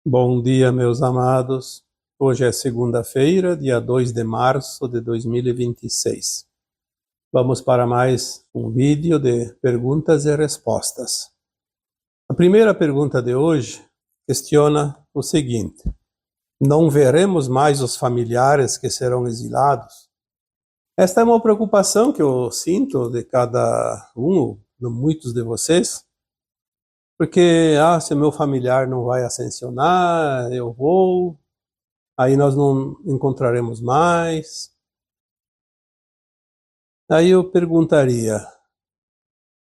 Bom dia, meus amados. Hoje é segunda-feira, dia 2 de março de 2026. Vamos para mais um vídeo de perguntas e respostas. A primeira pergunta de hoje questiona o seguinte: não veremos mais os familiares que serão exilados? Esta é uma preocupação que eu sinto de cada um, de muitos de vocês, porque, se meu familiar não vai ascensionar, eu vou, aí nós não encontraremos mais. Aí eu perguntaria,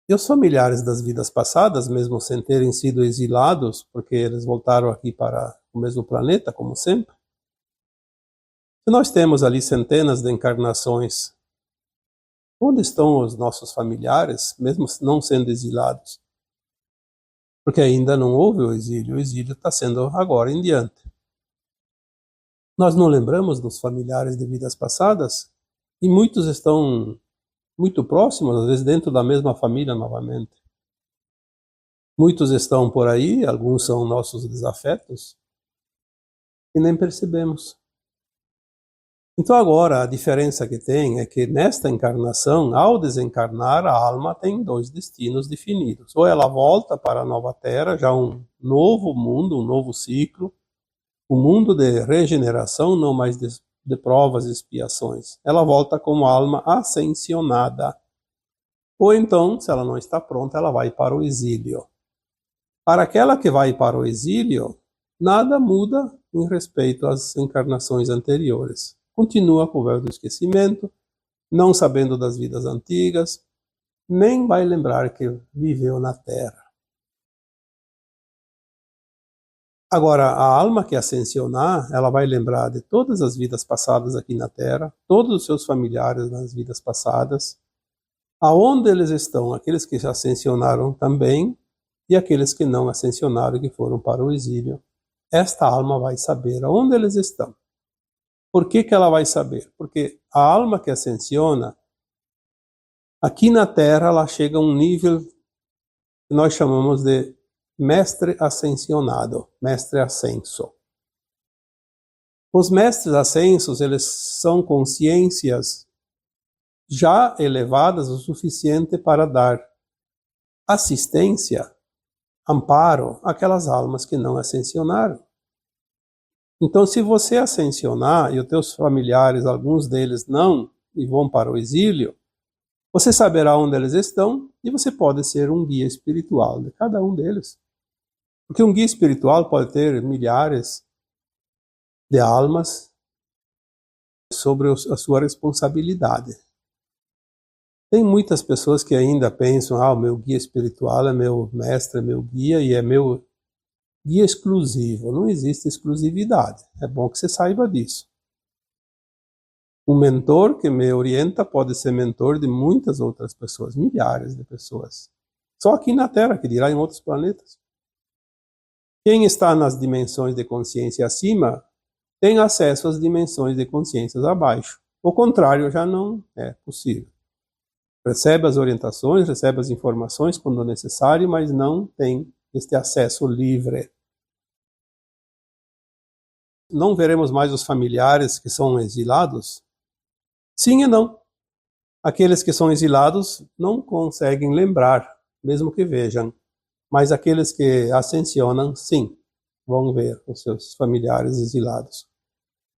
e os familiares das vidas passadas, mesmo sem terem sido exilados, porque eles voltaram aqui para o mesmo planeta, como sempre? Se nós temos ali centenas de encarnações, onde estão os nossos familiares, mesmo não sendo exilados? Porque ainda não houve o exílio está sendo agora em diante. Nós não lembramos dos familiares de vidas passadas, e muitos estão muito próximos, às vezes dentro da mesma família novamente. Muitos estão por aí, alguns são nossos desafetos, e nem percebemos. Então agora a diferença que tem é que nesta encarnação, ao desencarnar, a alma tem dois destinos definidos. Ou ela volta para a nova Terra, já um novo mundo, um novo ciclo, um mundo de regeneração, não mais de provas e expiações. Ela volta como alma ascensionada. Ou então, se ela não está pronta, ela vai para o exílio. Para aquela que vai para o exílio, nada muda em respeito às encarnações anteriores. Continua com o véu do esquecimento, não sabendo das vidas antigas, nem vai lembrar que viveu na Terra. Agora, a alma que ascensionar, ela vai lembrar de todas as vidas passadas aqui na Terra, todos os seus familiares nas vidas passadas, aonde eles estão, aqueles que já ascensionaram também, e aqueles que não ascensionaram e que foram para o exílio. Esta alma vai saber aonde eles estão. Por que ela vai saber? Porque a alma que ascensiona, aqui na Terra, ela chega a um nível que nós chamamos de mestre ascensionado, mestre ascenso. Os mestres ascensos, eles são consciências já elevadas o suficiente para dar assistência, amparo àquelas almas que não ascensionaram. Então, se você ascensionar e os teus familiares, alguns deles não, e vão para o exílio, você saberá onde eles estão e você pode ser um guia espiritual de cada um deles. Porque um guia espiritual pode ter milhares de almas sobre a sua responsabilidade. Tem muitas pessoas que ainda pensam, o meu guia espiritual é meu mestre, é meu guia e é meu guia exclusivo. Não existe exclusividade. É bom que você saiba disso. Um mentor que me orienta pode ser mentor de muitas outras pessoas, milhares de pessoas. Só aqui na Terra, que dirá em outros planetas. Quem está nas dimensões de consciência acima tem acesso às dimensões de consciências abaixo. O contrário já não é possível. Recebe as orientações, recebe as informações quando necessário, mas não tem este acesso livre. Não veremos mais os familiares que são exilados? Sim e não. Aqueles que são exilados não conseguem lembrar, mesmo que vejam. Mas aqueles que ascensionam, sim, vão ver os seus familiares exilados.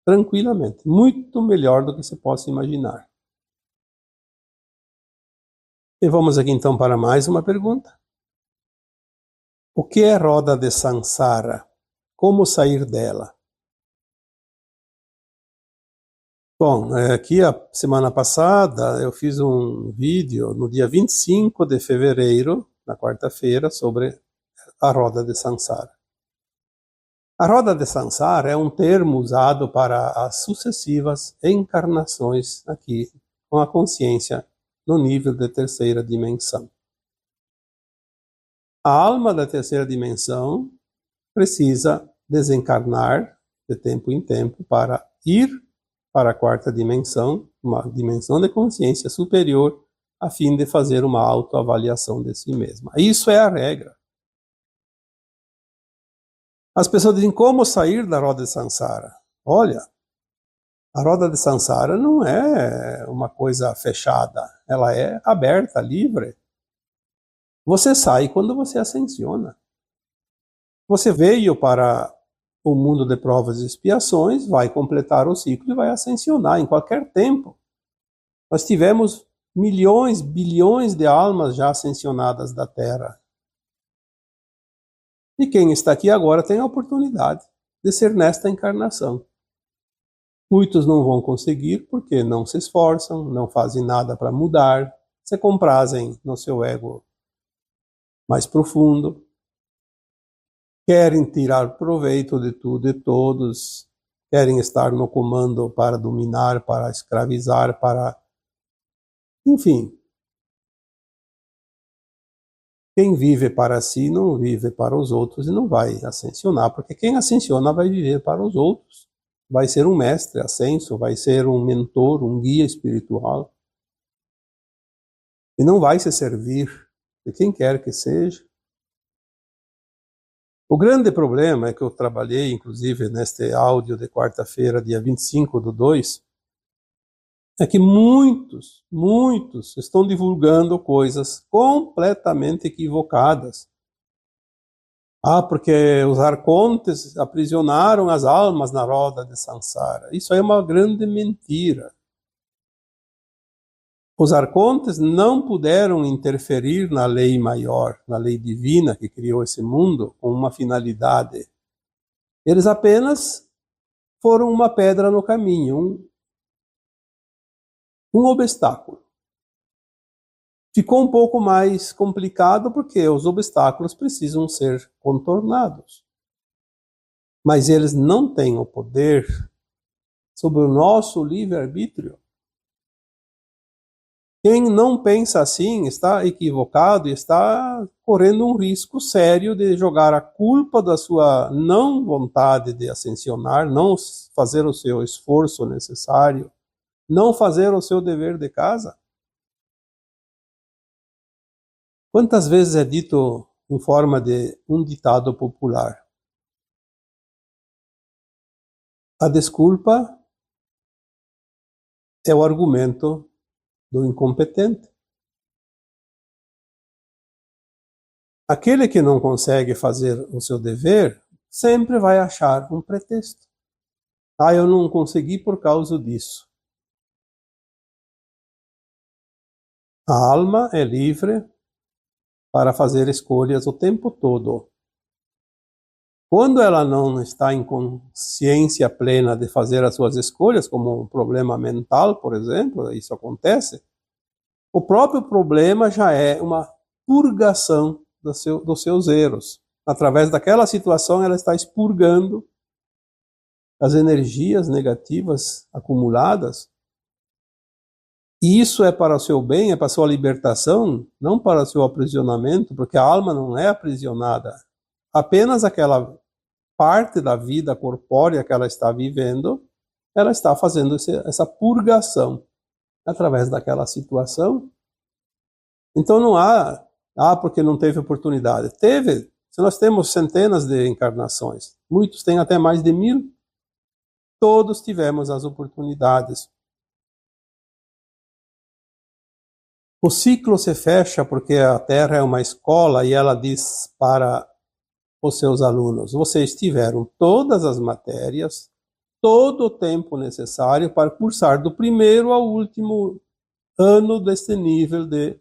Tranquilamente. Muito melhor do que se possa imaginar. E vamos aqui então para mais uma pergunta. O que é roda de Sansara? Como sair dela? Bom, aqui a semana passada eu fiz um vídeo no dia 25 de fevereiro, na quarta-feira, sobre a roda de Sansara. A roda de Sansara é um termo usado para as sucessivas encarnações aqui, com a consciência no nível de terceira dimensão. A alma da terceira dimensão precisa desencarnar de tempo em tempo para ir para a quarta dimensão, uma dimensão de consciência superior, a fim de fazer uma autoavaliação de si mesma. Isso é a regra. As pessoas dizem, como sair da roda de Sansara? Olha, a roda de Sansara não é uma coisa fechada, ela é aberta, livre. Você sai quando você ascensiona. Você veio para o mundo de provas e expiações, vai completar o ciclo e vai ascensionar em qualquer tempo. Nós tivemos milhões, bilhões de almas já ascensionadas da Terra. E quem está aqui agora tem a oportunidade de ser nesta encarnação. Muitos não vão conseguir porque não se esforçam, não fazem nada para mudar, se comprazem no seu ego mais profundo, querem tirar proveito de tudo e todos, querem estar no comando para dominar, para escravizar, para... Enfim, quem vive para si não vive para os outros e não vai ascensionar, porque quem ascensiona vai viver para os outros. Vai ser um mestre ascenso, vai ser um mentor, um guia espiritual. E não vai se servir de quem quer que seja. O grande problema é que eu trabalhei, inclusive, neste áudio de quarta-feira, dia 25/2, é que muitos estão divulgando coisas completamente equivocadas. Porque os arcontes aprisionaram as almas na roda de Sansara. Isso é uma grande mentira. Os arcontes não puderam interferir na lei maior, na lei divina que criou esse mundo, com uma finalidade. Eles apenas foram uma pedra no caminho, um obstáculo. Ficou um pouco mais complicado porque os obstáculos precisam ser contornados. Mas eles não têm o poder sobre o nosso livre-arbítrio. Quem não pensa assim está equivocado e está correndo um risco sério de jogar a culpa da sua não vontade de ascensionar, não fazer o seu esforço necessário, não fazer o seu dever de casa. Quantas vezes é dito em forma de um ditado popular? A desculpa é o argumento do incompetente. Aquele que não consegue fazer o seu dever sempre vai achar um pretexto. Eu não consegui por causa disso. A alma é livre para fazer escolhas o tempo todo. Quando ela não está em consciência plena de fazer as suas escolhas, como um problema mental, por exemplo, isso acontece, o próprio problema já é uma purgação dos seus erros. Através daquela situação, ela está expurgando as energias negativas acumuladas. E isso é para o seu bem, é para a sua libertação, não para o seu aprisionamento, porque a alma não é aprisionada. Apenas aquela parte da vida corpórea que ela está vivendo, ela está fazendo essa purgação através daquela situação. Então não há, porque não teve oportunidade. Teve. Se nós temos centenas de encarnações, muitos têm até mais de 1000, todos tivemos as oportunidades. O ciclo se fecha porque a Terra é uma escola e ela diz para os seus alunos: vocês tiveram todas as matérias, todo o tempo necessário para cursar do primeiro ao último ano deste nível de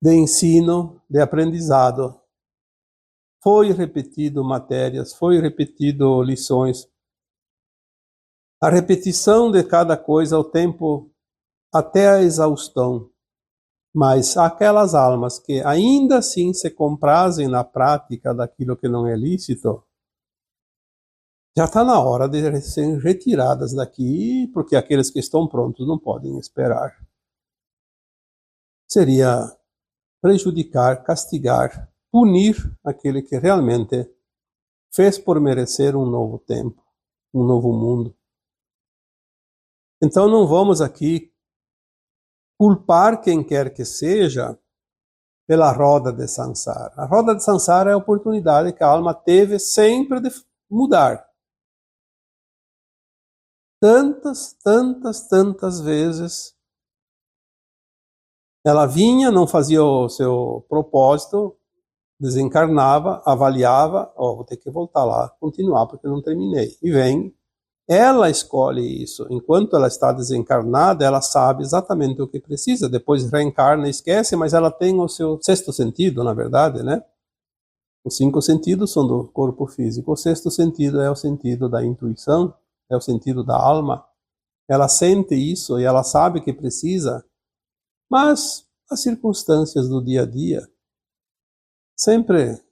ensino, de aprendizado. Foi repetido matérias, foi repetido lições. A repetição de cada coisa, o tempo até a exaustão. Mas aquelas almas que ainda assim se comprazem na prática daquilo que não é lícito, já está na hora de serem retiradas daqui, porque aqueles que estão prontos não podem esperar. Seria prejudicar, castigar, punir aquele que realmente fez por merecer um novo tempo, um novo mundo. Então não vamos aqui culpar quem quer que seja pela roda de Sansara. A roda de Sansara é a oportunidade que a alma teve sempre de mudar. Tantas vezes ela vinha, não fazia o seu propósito, desencarnava, avaliava, vou ter que voltar lá, continuar porque não terminei. E vem, ela escolhe isso. Enquanto ela está desencarnada, ela sabe exatamente o que precisa. Depois reencarna e esquece, mas ela tem o seu sexto sentido, na verdade, né? Os 5 sentidos são do corpo físico. O sexto sentido é o sentido da intuição, é o sentido da alma. Ela sente isso e ela sabe que precisa, mas as circunstâncias do dia a dia sempre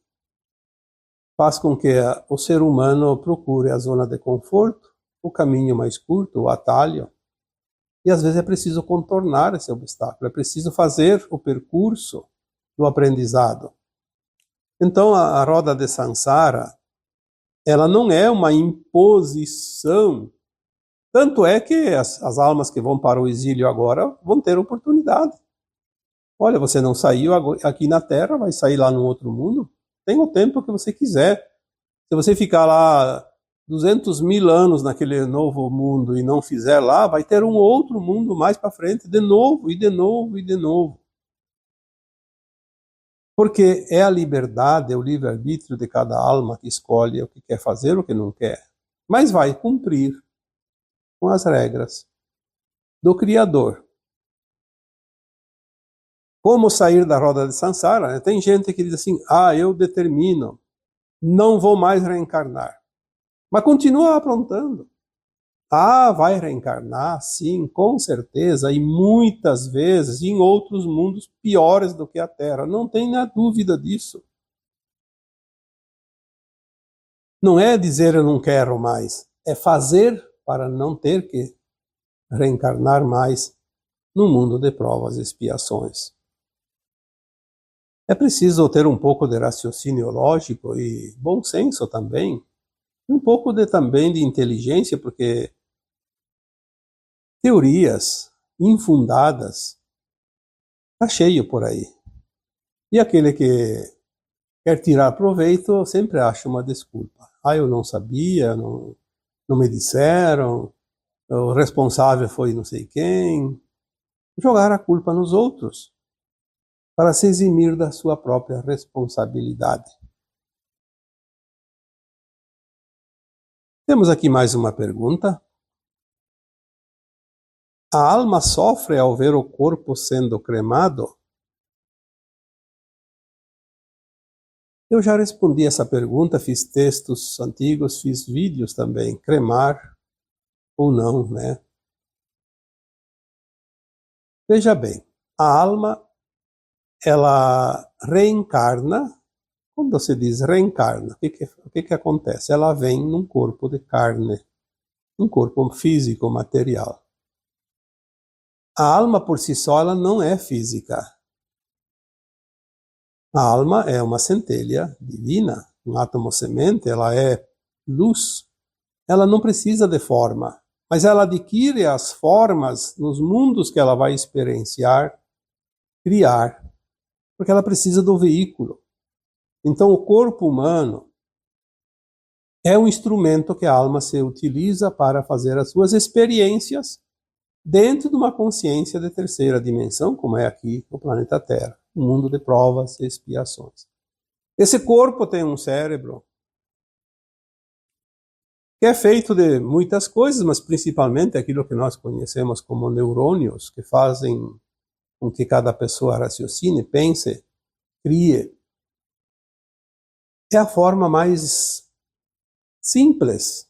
faz com que o ser humano procure a zona de conforto, o caminho mais curto, o atalho. E às vezes é preciso contornar esse obstáculo, é preciso fazer o percurso do aprendizado. Então a roda de Sansara, ela não é uma imposição. Tanto é que as almas que vão para o exílio agora vão ter oportunidade. Olha, você não saiu aqui na Terra, vai sair lá no outro mundo. Tem o tempo que você quiser. Se você ficar lá 200.000 anos naquele novo mundo e não fizer lá, vai ter um outro mundo mais para frente, de novo, e de novo, e de novo. Porque é a liberdade, é o livre-arbítrio de cada alma que escolhe o que quer fazer, o que não quer. Mas vai cumprir com as regras do Criador. Como sair da roda de Sansara? Tem gente que diz assim, eu determino, não vou mais reencarnar. Mas continua aprontando. Vai reencarnar, sim, com certeza, e muitas vezes em outros mundos piores do que a Terra. Não tenha dúvida disso. Não é dizer eu não quero mais, é fazer para não ter que reencarnar mais no mundo de provas e expiações. É preciso ter um pouco de raciocínio lógico e bom senso também, e um pouco também de inteligência, porque teorias infundadas está cheio por aí. E aquele que quer tirar proveito sempre acha uma desculpa. Eu não sabia, não me disseram, o responsável foi não sei quem. Jogar a culpa nos outros para se eximir da sua própria responsabilidade. Temos aqui mais uma pergunta. A alma sofre ao ver o corpo sendo cremado? Eu já respondi essa pergunta, fiz textos antigos, fiz vídeos também. Cremar ou não, né? Veja bem, a alma, ela reencarna. Quando se diz reencarna, o que acontece? Ela vem num corpo de carne, um corpo físico, material. A alma por si só, ela não é física. A alma é uma centelha divina, um átomo semente, ela é luz. Ela não precisa de forma, mas ela adquire as formas nos mundos que ela vai experienciar, criar, porque ela precisa do veículo. Então o corpo humano é um instrumento que a alma se utiliza para fazer as suas experiências dentro de uma consciência de terceira dimensão, como é aqui no planeta Terra, um mundo de provas e expiações. Esse corpo tem um cérebro que é feito de muitas coisas, mas principalmente aquilo que nós conhecemos como neurônios, que fazem com que cada pessoa raciocine, pense, crie. É a forma mais simples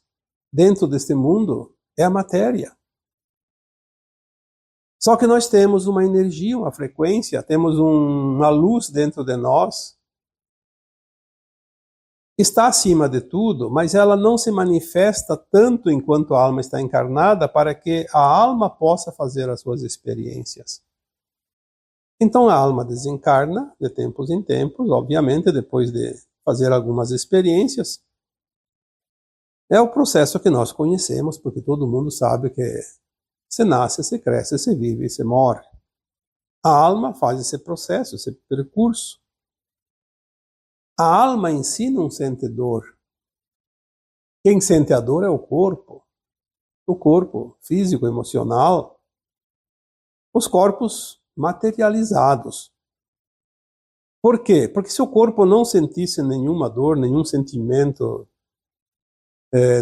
dentro deste mundo, é a matéria. Só que nós temos uma energia, uma frequência, temos uma luz dentro de nós, que está acima de tudo, mas ela não se manifesta tanto enquanto a alma está encarnada para que a alma possa fazer as suas experiências. Então a alma desencarna de tempos em tempos, obviamente, depois de fazer algumas experiências. É o processo que nós conhecemos, porque todo mundo sabe que se nasce, se cresce, se vive e se morre. A alma faz esse processo, esse percurso. A alma em si não sente dor. Quem sente a dor é o corpo físico, emocional, os corpos materializados. Por quê? Porque se o corpo não sentisse nenhuma dor, nenhum sentimento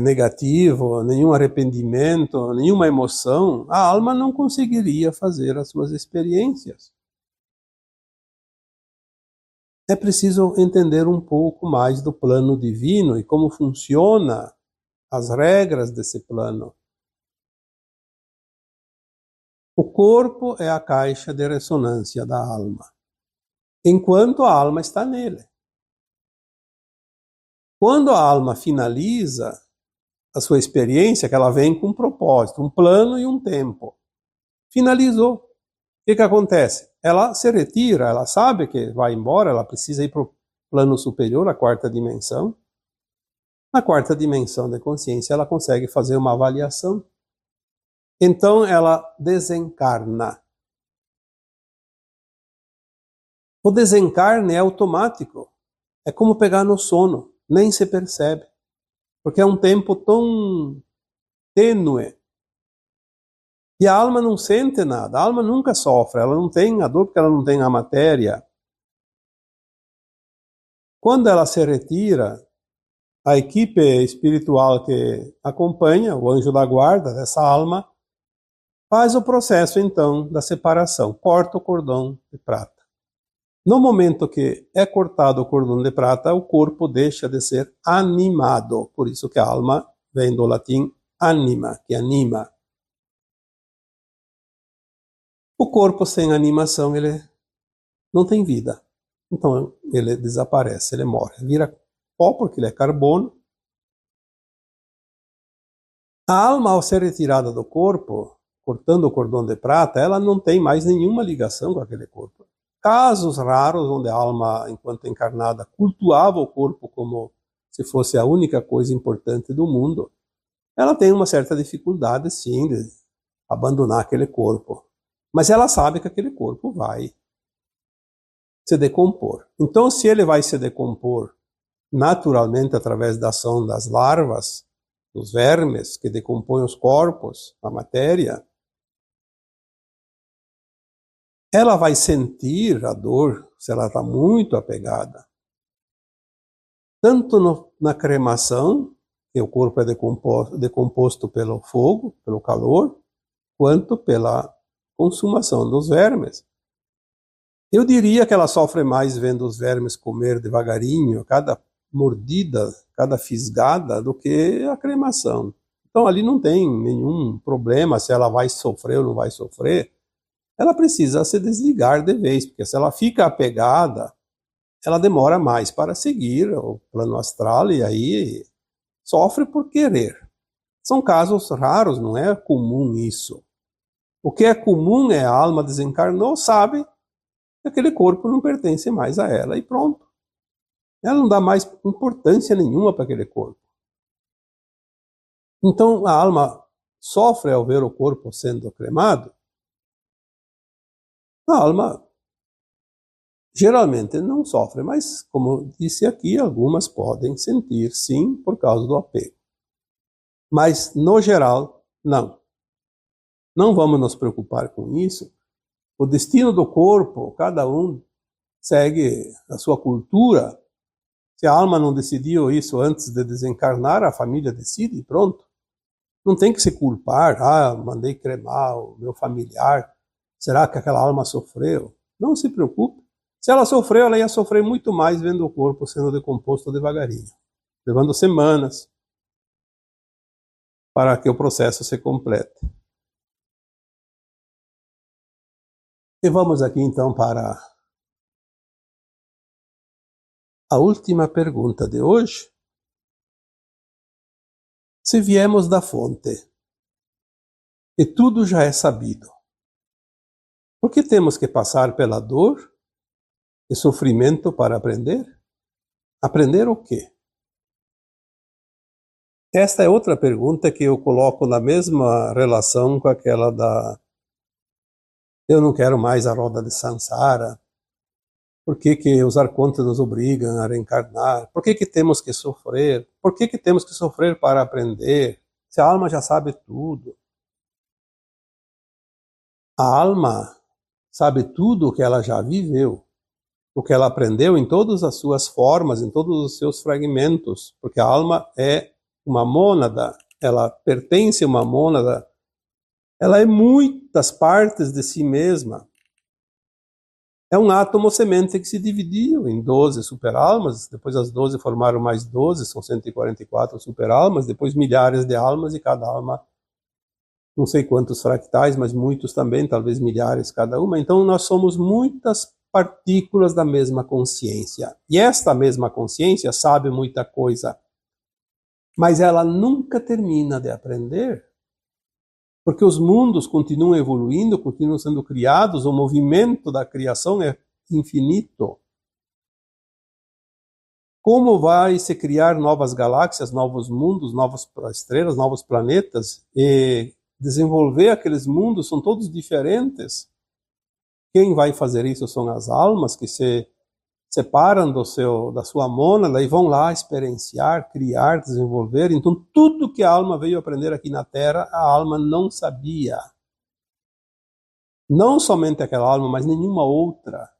negativo, nenhum arrependimento, nenhuma emoção, a alma não conseguiria fazer as suas experiências. É preciso entender um pouco mais do plano divino e como funciona as regras desse plano. O corpo é a caixa de ressonância da alma, enquanto a alma está nele. Quando a alma finaliza a sua experiência, que ela vem com um propósito, um plano e um tempo. Finalizou. O que acontece? Ela se retira, ela sabe que vai embora, ela precisa ir para o plano superior, a quarta dimensão. Na quarta dimensão da consciência, ela consegue fazer uma avaliação. Então, ela desencarna. O desencarne é automático. É como pegar no sono, nem se percebe. Porque é um tempo tão tênue. E a alma não sente nada, a alma nunca sofre, ela não tem a dor porque ela não tem a matéria. Quando ela se retira, a equipe espiritual que acompanha, o anjo da guarda dessa alma, faz o processo então da separação, corta o cordão de prata. No momento que é cortado o cordão de prata, o corpo deixa de ser animado, por isso que a alma vem do latim anima, que anima. O corpo sem animação, ele não tem vida. Então ele desaparece, ele morre. Vira pó porque ele é carbono. A alma, ao ser retirada do corpo, cortando o cordão de prata, ela não tem mais nenhuma ligação com aquele corpo. Casos raros onde a alma, enquanto encarnada, cultuava o corpo como se fosse a única coisa importante do mundo, ela tem uma certa dificuldade, sim, de abandonar aquele corpo. Mas ela sabe que aquele corpo vai se decompor. Então, se ele vai se decompor naturalmente através da ação das larvas, dos vermes que decompõem os corpos, a matéria, ela vai sentir a dor se ela está muito apegada. Tanto na cremação, que o corpo é decomposto pelo fogo, pelo calor, quanto pela consumação dos vermes. Eu diria que ela sofre mais vendo os vermes comer devagarinho, cada mordida, cada fisgada, do que a cremação. Então ali não tem nenhum problema se ela vai sofrer ou não vai sofrer. Ela precisa se desligar de vez, porque se ela fica apegada, ela demora mais para seguir o plano astral e aí sofre por querer. São casos raros, não é comum isso. O que é comum é a alma desencarnou, sabe que aquele corpo não pertence mais a ela e pronto. Ela não dá mais importância nenhuma para aquele corpo. Então a alma sofre ao ver o corpo sendo cremado. A alma geralmente não sofre, mas como disse aqui, algumas podem sentir sim por causa do apego. Mas no geral, não. Não vamos nos preocupar com isso. O destino do corpo, cada um segue a sua cultura. Se a alma não decidiu isso antes de desencarnar, a família decide e pronto. Não tem que se culpar. Ah, mandei cremar o meu familiar. Será que aquela alma sofreu? Não se preocupe. Se ela sofreu, ela ia sofrer muito mais vendo o corpo sendo decomposto devagarinho, levando semanas para que o processo se complete. E vamos aqui então para a última pergunta de hoje. Se viemos da fonte e tudo já é sabido, por que temos que passar pela dor e sofrimento para aprender? Aprender o quê? Esta é outra pergunta que eu coloco na mesma relação com aquela Eu não quero mais a roda de Sansara. Por que que os arcontes nos obrigam a reencarnar? Por que que temos que sofrer? Por que que temos que sofrer para aprender? Se a alma já sabe tudo. A alma sabe tudo o que ela já viveu, o que ela aprendeu em todas as suas formas, em todos os seus fragmentos, porque a alma é uma mônada, ela pertence a uma mônada, ela é muitas partes de si mesma. É um átomo semente que se dividiu em 12 superalmas, depois as 12 formaram mais 12, são 144 superalmas, depois milhares de almas, e cada alma, não sei quantos fractais, mas muitos também, talvez milhares cada uma. Então nós somos muitas partículas da mesma consciência. E esta mesma consciência sabe muita coisa, mas ela nunca termina de aprender. Porque os mundos continuam evoluindo, continuam sendo criados, o movimento da criação é infinito. Como vai se criar novas galáxias, novos mundos, novas estrelas, novos planetas, e desenvolver aqueles mundos são todos diferentes? Quem vai fazer isso são as almas que se separam da sua mônada e vão lá experienciar, criar, desenvolver. Então, tudo que a alma veio aprender aqui na Terra, a alma não sabia. Não somente aquela alma, mas nenhuma outra.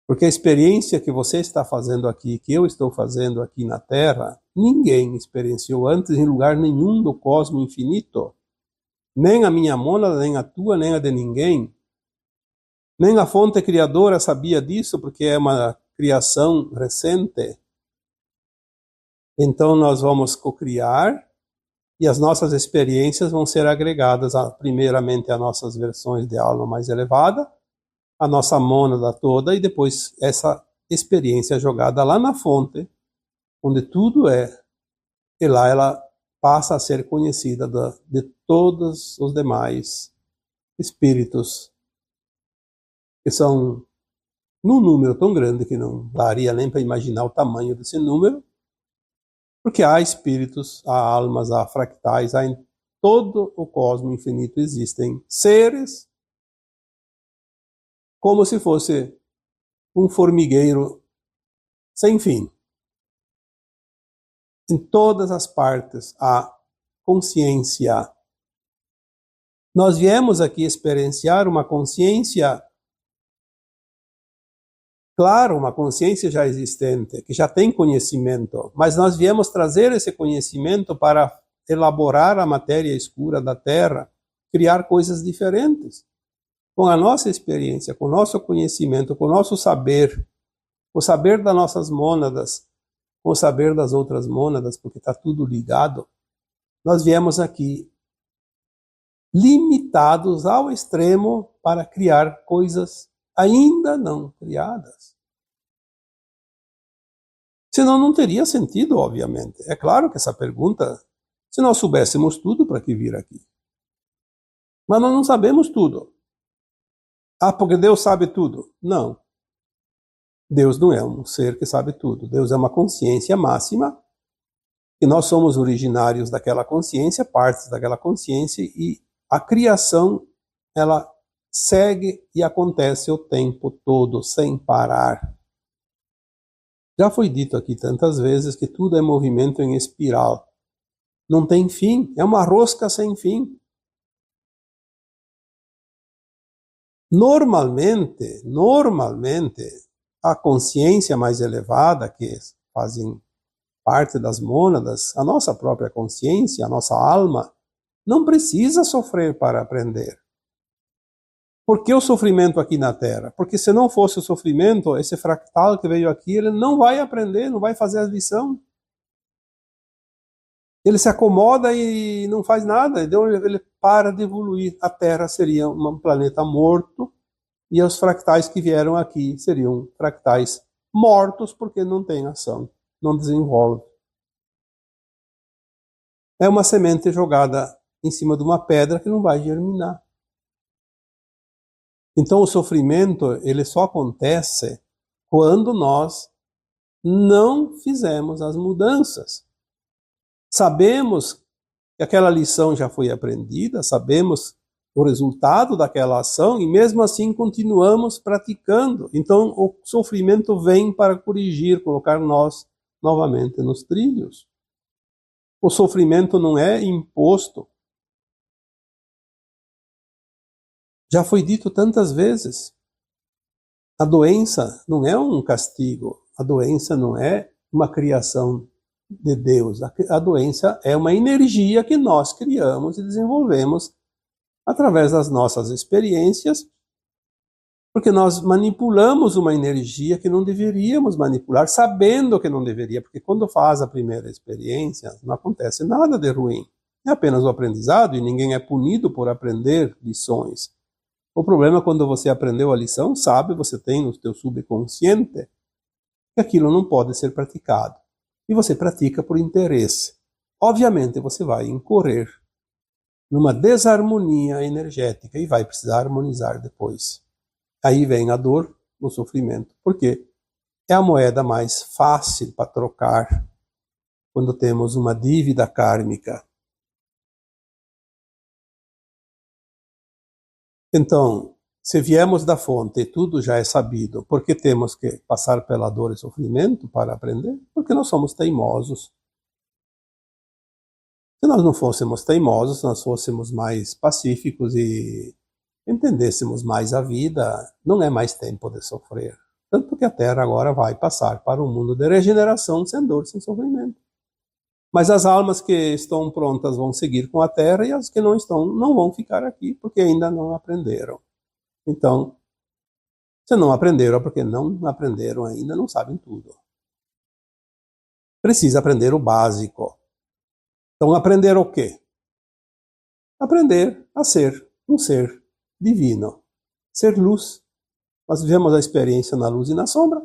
Porque a experiência que você está fazendo aqui, que eu estou fazendo aqui na Terra, ninguém experienciou antes em lugar nenhum do cosmos infinito. Nem a minha mônada, nem a tua, nem a de ninguém. Nem a fonte criadora sabia disso, porque é uma criação recente. Então nós vamos cocriar e as nossas experiências vão ser agregadas, primeiramente, a nossas versões de alma mais elevada, a nossa mônada toda, e depois essa experiência jogada lá na fonte, onde tudo é, e lá ela passa a ser conhecida de todos os demais espíritos, que são num número tão grande que não daria nem para imaginar o tamanho desse número, porque há espíritos, há almas, há fractais, há em todo o cosmos infinito existem seres como se fosse um formigueiro sem fim. Em todas as partes há consciência. Nós viemos aqui experienciar uma consciência, claro, uma consciência já existente, que já tem conhecimento, mas nós viemos trazer esse conhecimento para elaborar a matéria escura da Terra, criar coisas diferentes. Com a nossa experiência, com o nosso conhecimento, com o nosso saber, o saber das nossas mônadas, com o saber das outras mônadas, porque está tudo ligado, nós viemos aqui limitados ao extremo para criar coisas ainda não criadas. Senão não teria sentido, obviamente. É claro que essa pergunta, se nós soubéssemos tudo, para que vir aqui? Mas nós não sabemos tudo. Ah, porque Deus sabe tudo. Não. Deus não é um ser que sabe tudo. Deus é uma consciência máxima, e nós somos originários daquela consciência, partes daquela consciência, e a criação, ela segue e acontece o tempo todo, sem parar. Já foi dito aqui tantas vezes que tudo é movimento em espiral. Não tem fim, é uma rosca sem fim. Normalmente, a consciência mais elevada, que fazem parte das mônadas, a nossa própria consciência, a nossa alma, não precisa sofrer para aprender. Por que o sofrimento aqui na Terra? Porque se não fosse o sofrimento, esse fractal que veio aqui, ele não vai aprender, não vai fazer a lição. Ele se acomoda e não faz nada, então ele para de evoluir. A Terra seria um planeta morto, e os fractais que vieram aqui seriam fractais mortos, porque não tem ação, não desenvolve. É uma semente jogada em cima de uma pedra que não vai germinar. Então o sofrimento, ele só acontece quando nós não fizemos as mudanças. Sabemos que aquela lição já foi aprendida, sabemos o resultado daquela ação e mesmo assim continuamos praticando. Então o sofrimento vem para corrigir, colocar nós novamente nos trilhos. O sofrimento não é imposto. Já foi dito tantas vezes. A doença não é um castigo. A doença não é uma criação de Deus. A doença é uma energia que nós criamos e desenvolvemos através das nossas experiências, porque nós manipulamos uma energia que não deveríamos manipular, sabendo que não deveria, porque quando faz a primeira experiência, não acontece nada de ruim. É apenas o aprendizado e ninguém é punido por aprender lições. O problema é quando você aprendeu a lição, sabe, você tem no seu subconsciente que aquilo não pode ser praticado. E você pratica por interesse. Obviamente você vai incorrer numa desarmonia energética e vai precisar harmonizar depois. Aí vem a dor, o sofrimento, porque é a moeda mais fácil para trocar quando temos uma dívida kármica. Então, se viemos da fonte e tudo já é sabido, por que temos que passar pela dor e sofrimento para aprender? Porque nós somos teimosos. Se nós não fôssemos teimosos, se nós fôssemos mais pacíficos e entendêssemos mais a vida, não é mais tempo de sofrer. Tanto que a Terra agora vai passar para um mundo de regeneração sem dor, sem sofrimento. Mas as almas que estão prontas vão seguir com a Terra e as que não estão não vão ficar aqui porque ainda não aprenderam. Então, se não aprenderam é porque não aprenderam ainda, não sabem tudo. Precisa aprender o básico. Então, aprender o quê? Aprender a ser um ser divino, ser luz. Nós vivemos a experiência na luz e na sombra,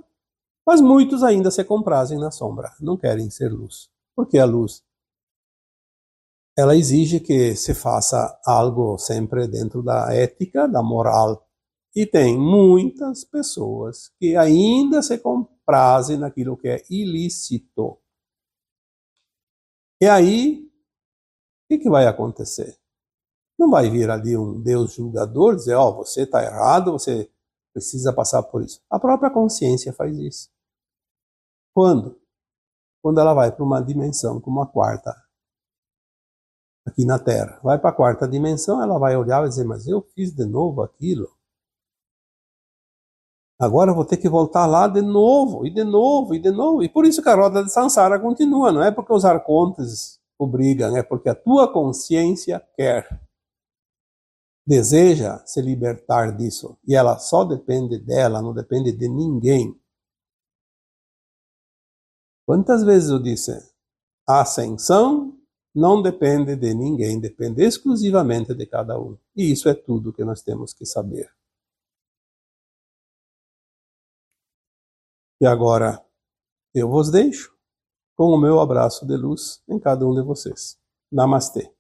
mas muitos ainda se comprazem na sombra, não querem ser luz. Porque a luz, ela exige que se faça algo sempre dentro da ética, da moral. E tem muitas pessoas que ainda se comprazem naquilo que é ilícito. E aí, o que vai acontecer? Não vai vir ali um Deus julgador dizer, você está errado, você precisa passar por isso. A própria consciência faz isso. Quando? Quando ela vai para uma dimensão como a quarta, aqui na Terra. Vai para a quarta dimensão, ela vai olhar e dizer, mas eu fiz de novo aquilo. Agora eu vou ter que voltar lá de novo, e de novo, e de novo. E por isso que a roda de Sansara continua. Não é porque os arcontes obrigam, é porque a tua consciência quer. Deseja se libertar disso. E ela só depende dela, não depende de ninguém. Quantas vezes eu disse, a ascensão não depende de ninguém, depende exclusivamente de cada um. E isso é tudo que nós temos que saber. E agora eu vos deixo com o meu abraço de luz em cada um de vocês. Namastê.